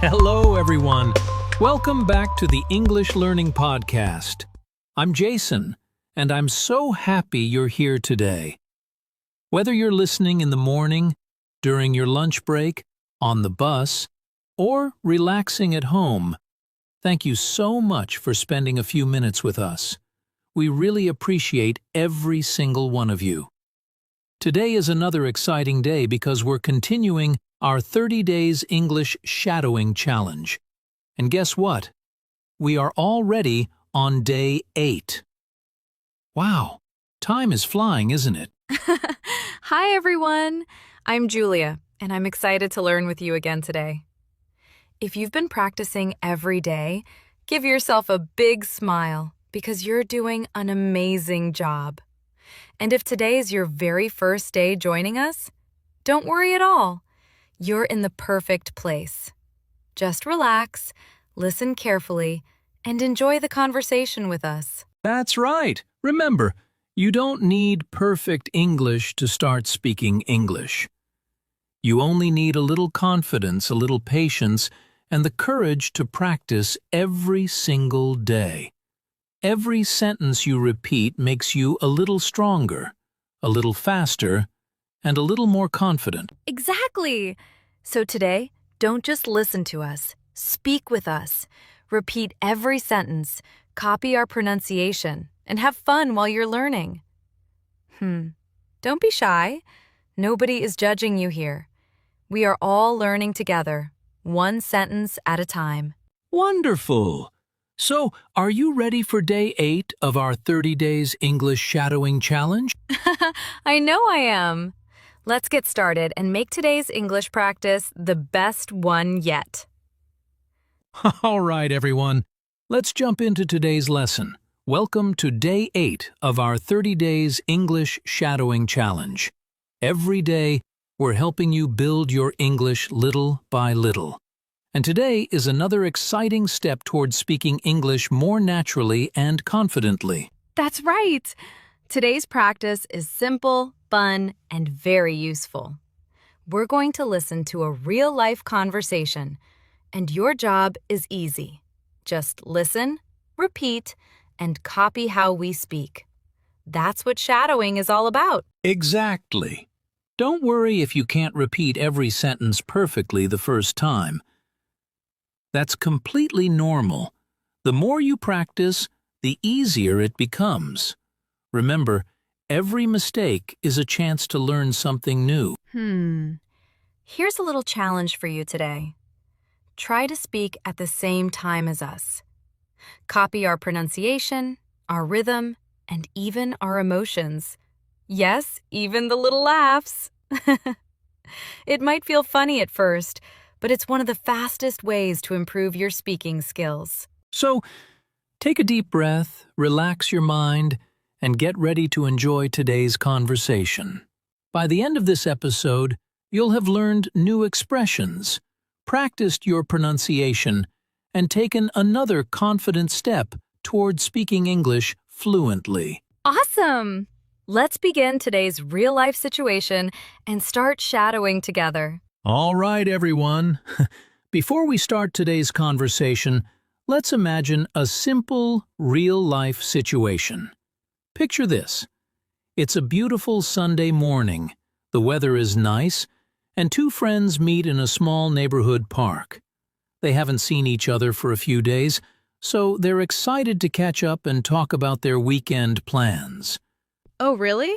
Hello, everyone. Welcome back to the English Learning Podcast. I'm Jason, and I'm so happy you're here today. Whether you're listening in the morning, during your lunch break, on the bus, or relaxing at home, thank you so much for spending a few minutes with us. We really appreciate every single one of you. Today is another exciting day because we're continuing our 30 Days English Shadowing Challenge. And guess what? We are already on day 8. Wow, time is flying, isn't it? Hi, everyone. I'm Julia, and I'm excited to learn with you again today. If you've been practicing every day, give yourself a big smile because you're doing an amazing job. And if today is your very first day joining us, don't worry at all. You're in the perfect place. Just relax, listen carefully, and enjoy the conversation with us. That's right. Remember, you don't need perfect English to start speaking English. You only need a little confidence, a little patience, and the courage to practice every single day. Every sentence you repeat makes you a little stronger, a little faster, and a little more confident. Exactly. So today, don't just listen to us. Speak with us. Repeat every sentence, copy our pronunciation, and have fun while you're learning. Don't be shy. Nobody is judging you here. We are all learning together, one sentence at a time. Wonderful! So, are you ready for day 8 of our 30 Days English Shadowing Challenge? I know I am. Let's get started and make today's English practice the best one yet. All right, everyone. Let's jump into today's lesson. Welcome to day 8 of our 30 Days English Shadowing Challenge. Every day, we're helping you build your English little by little. And today is another exciting step towards speaking English more naturally and confidently. That's right. Today's practice is simple, fun, and very useful. We're going to listen to a real-life conversation, and your job is easy. Just listen, repeat, and copy how we speak. That's what shadowing is all about. Exactly. Don't worry if you can't repeat every sentence perfectly the first time. That's completely normal. The more you practice, the easier it becomes. Remember, every mistake is a chance to learn something new. Here's a little challenge for you today. Try to speak at the same time as us. Copy our pronunciation, our rhythm, and even our emotions. Yes, even the little laughs. It might feel funny at first, but it's one of the fastest ways to improve your speaking skills. So, take a deep breath, relax your mind, and get ready to enjoy today's conversation. By the end of this episode, you'll have learned new expressions, practiced your pronunciation, and taken another confident step toward speaking English fluently. Awesome! Let's begin today's real-life situation and start shadowing together. All right, everyone. Before we start today's conversation, let's imagine a simple, real-life situation. Picture this. It's a beautiful Sunday morning, the weather is nice, and two friends meet in a small neighborhood park. They haven't seen each other for a few days, so they're excited to catch up and talk about their weekend plans. Oh, really?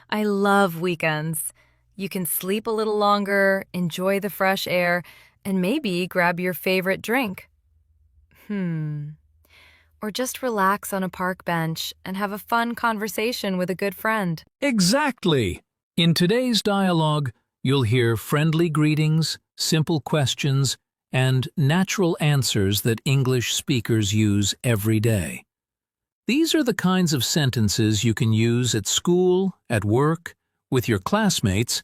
I love weekends. You can sleep a little longer, enjoy the fresh air, and maybe grab your favorite drink. Or just relax on a park bench and have a fun conversation with a good friend. Exactly! In today's dialogue, you'll hear friendly greetings, simple questions, and natural answers that English speakers use every day. These are the kinds of sentences you can use at school, at work, with your classmates,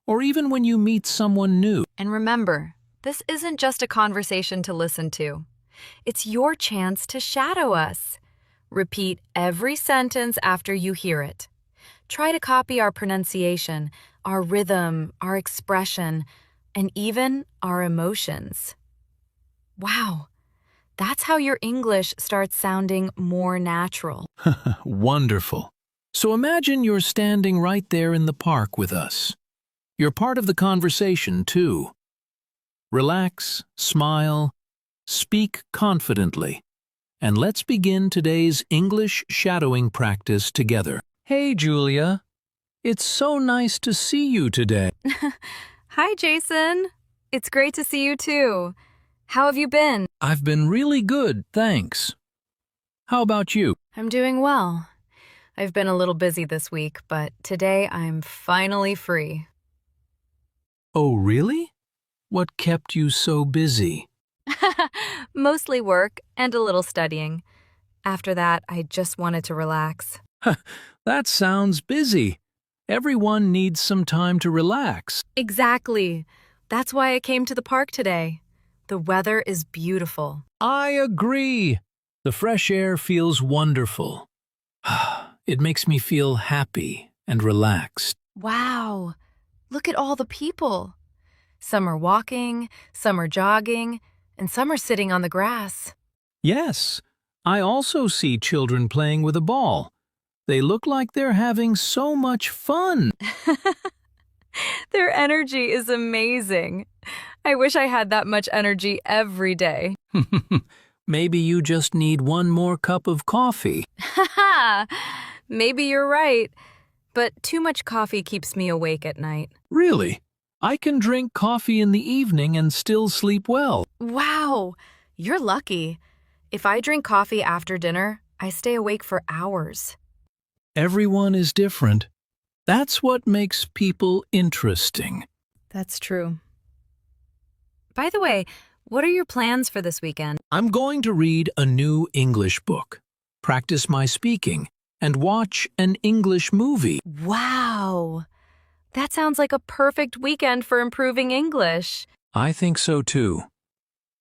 or even when you meet someone new. And remember, this isn't just a conversation to listen to. It's your chance to shadow us. Repeat every sentence after you hear it. Try to copy our pronunciation, our rhythm, our expression, and even our emotions. Wow, that's how your English starts sounding more natural. Wonderful. So imagine you're standing right there in the park with us. You're part of the conversation, too. Relax, smile, speak confidently, and let's begin today's English shadowing practice together. Hey, Julia. It's so nice to see you today. Hi, Jason. It's great to see you too. How have you been? I've been really good, thanks. How about you? I'm doing well. I've been a little busy this week, but today I'm finally free. Oh, really? What kept you so busy? Mostly work and a little studying. After that, I just wanted to relax. That sounds busy. Everyone needs some time to relax. Exactly. That's why I came to the park today. The weather is beautiful. I agree. The fresh air feels wonderful. It makes me feel happy and relaxed. Wow, look at all the people. Some are walking, some are jogging, and some are sitting on the grass. Yes, I also see children playing with a ball. They look like they're having so much fun. Their energy is amazing. I wish I had that much energy every day. Maybe you just need one more cup of coffee. Haha, maybe you're right. But too much coffee keeps me awake at night. Really? I can drink coffee in the evening and still sleep well. Wow, you're lucky. If I drink coffee after dinner, I stay awake for hours. Everyone is different. That's what makes people interesting. That's true. By the way, what are your plans for this weekend? I'm going to read a new English book, practice my speaking, and watch an English movie. Wow, that sounds like a perfect weekend for improving English. I think so too.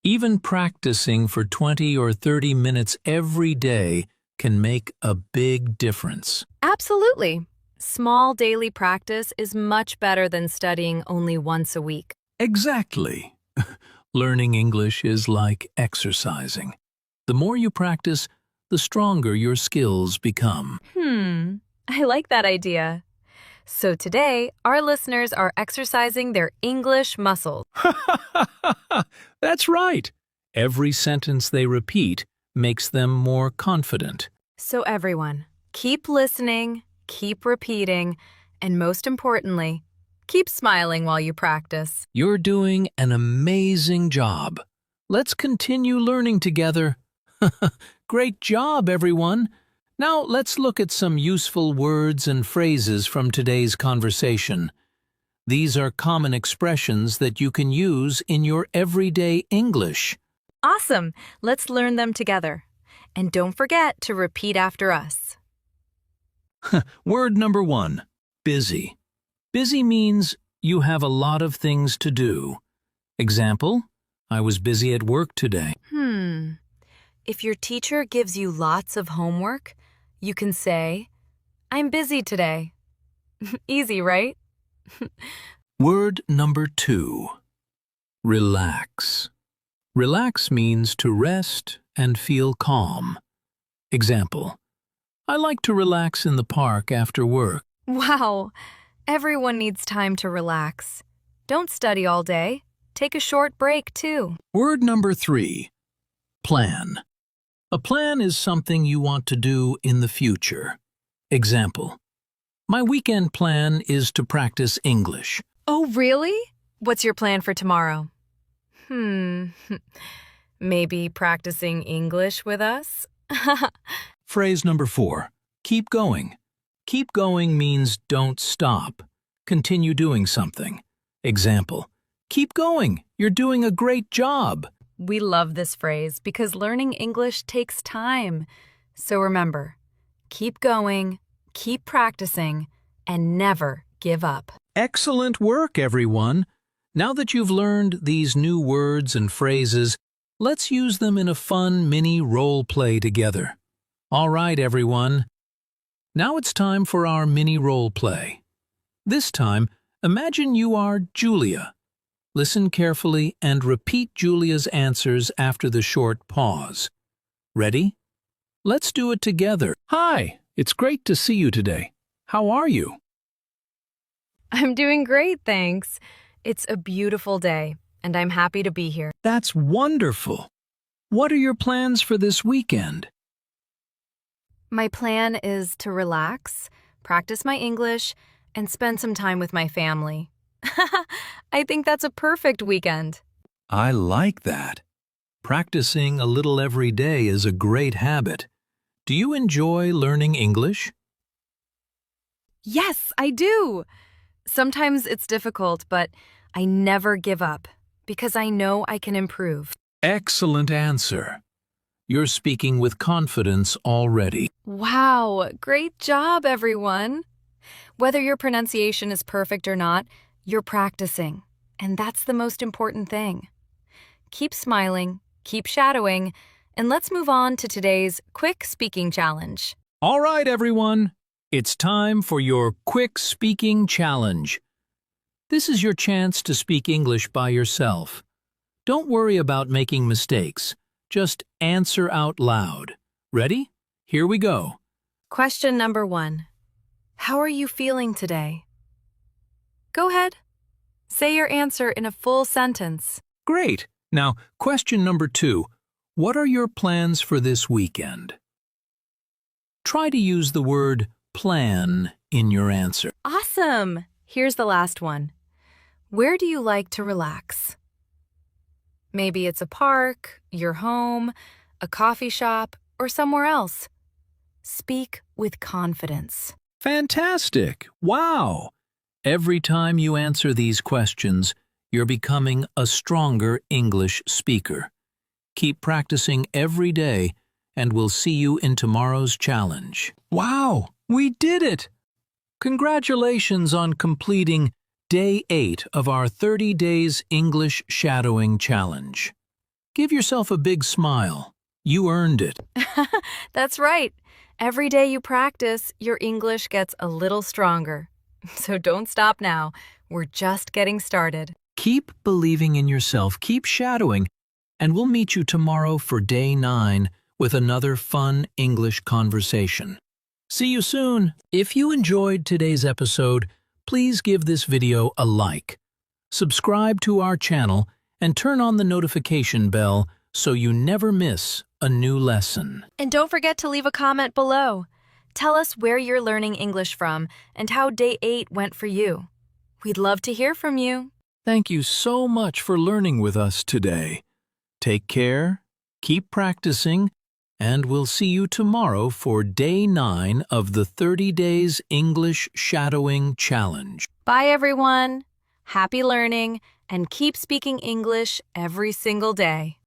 Even practicing for 20 or 30 minutes every day can make a big difference. Absolutely. Small daily practice is much better than studying only once a week. Exactly. Learning English is like exercising. The more you practice, the stronger your skills become. I like that idea. So today, our listeners are exercising their English muscles. That's right. Every sentence they repeat makes them more confident. So everyone, keep listening, keep repeating, and most importantly, keep smiling while you practice. You're doing an amazing job. Let's continue learning together. Great job, everyone. Now let's look at some useful words and phrases from today's conversation. These are common expressions that you can use in your everyday English. Awesome! Let's learn them together. And don't forget to repeat after us. Word number 1, busy. Busy means you have a lot of things to do. Example, I was busy at work today. If your teacher gives you lots of homework, you can say, I'm busy today. Easy, right? Word number 2, relax. Relax means to rest and feel calm. Example, I like to relax in the park after work. Wow! Everyone needs time to relax. Don't study all day. Take a short break, too. Word number 3, plan. A plan is something you want to do in the future. Example, my weekend plan is to practice English. Oh, really? What's your plan for tomorrow? Maybe practicing English with us? Phrase number 4, keep going. Keep going means don't stop. Continue doing something. Example, keep going. You're doing a great job. We love this phrase because learning English takes time. So remember, keep going, keep practicing, and never give up. Excellent work, everyone. Now that you've learned these new words and phrases, let's use them in a fun mini role play together. All right, everyone. Now it's time for our mini role play. This time, imagine you are Julia. Listen carefully and repeat Julia's answers after the short pause. Ready? Let's do it together. Hi, it's great to see you today. How are you? I'm doing great, thanks. It's a beautiful day, and I'm happy to be here. That's wonderful. What are your plans for this weekend? My plan is to relax, practice my English, and spend some time with my family. I think that's a perfect weekend. I like that. Practicing a little every day is a great habit. Do you enjoy learning English? Yes, I do. Sometimes it's difficult, but I never give up because I know I can improve. Excellent answer. You're speaking with confidence already. Wow, great job, everyone. Whether your pronunciation is perfect or not, you're practicing, and that's the most important thing. Keep smiling, keep shadowing, and let's move on to today's quick speaking challenge. All right, everyone. It's time for your quick speaking challenge. This is your chance to speak English by yourself. Don't worry about making mistakes. Just answer out loud. Ready? Here we go. Question number 1. How are you feeling today? Go ahead. Say your answer in a full sentence. Great. Now, question number 2. What are your plans for this weekend? Try to use the word plan in your answer. Awesome! Here's the last one. Where do you like to relax? Maybe it's a park, your home, a coffee shop, or somewhere else. Speak with confidence. Fantastic! Wow! Every time you answer these questions, you're becoming a stronger English speaker. Keep practicing every day, and we'll see you in tomorrow's challenge. Wow! We did it! Congratulations on completing Day 8 of our 30 Days English Shadowing Challenge. Give yourself a big smile. You earned it. That's right. Every day you practice, your English gets a little stronger. So don't stop now. We're just getting started. Keep believing in yourself, keep shadowing, and we'll meet you tomorrow for Day 9 with another fun English conversation. See you soon! If you enjoyed today's episode, please give this video a like. Subscribe to our channel and turn on the notification bell so you never miss a new lesson. And don't forget to leave a comment below. Tell us where you're learning English from and how Day 8 went for you. We'd love to hear from you. Thank you so much for learning with us today. Take care, keep practicing, and we'll see you tomorrow for Day 9 of the 30 Days English Shadowing Challenge. Bye, everyone. Happy learning, and keep speaking English every single day.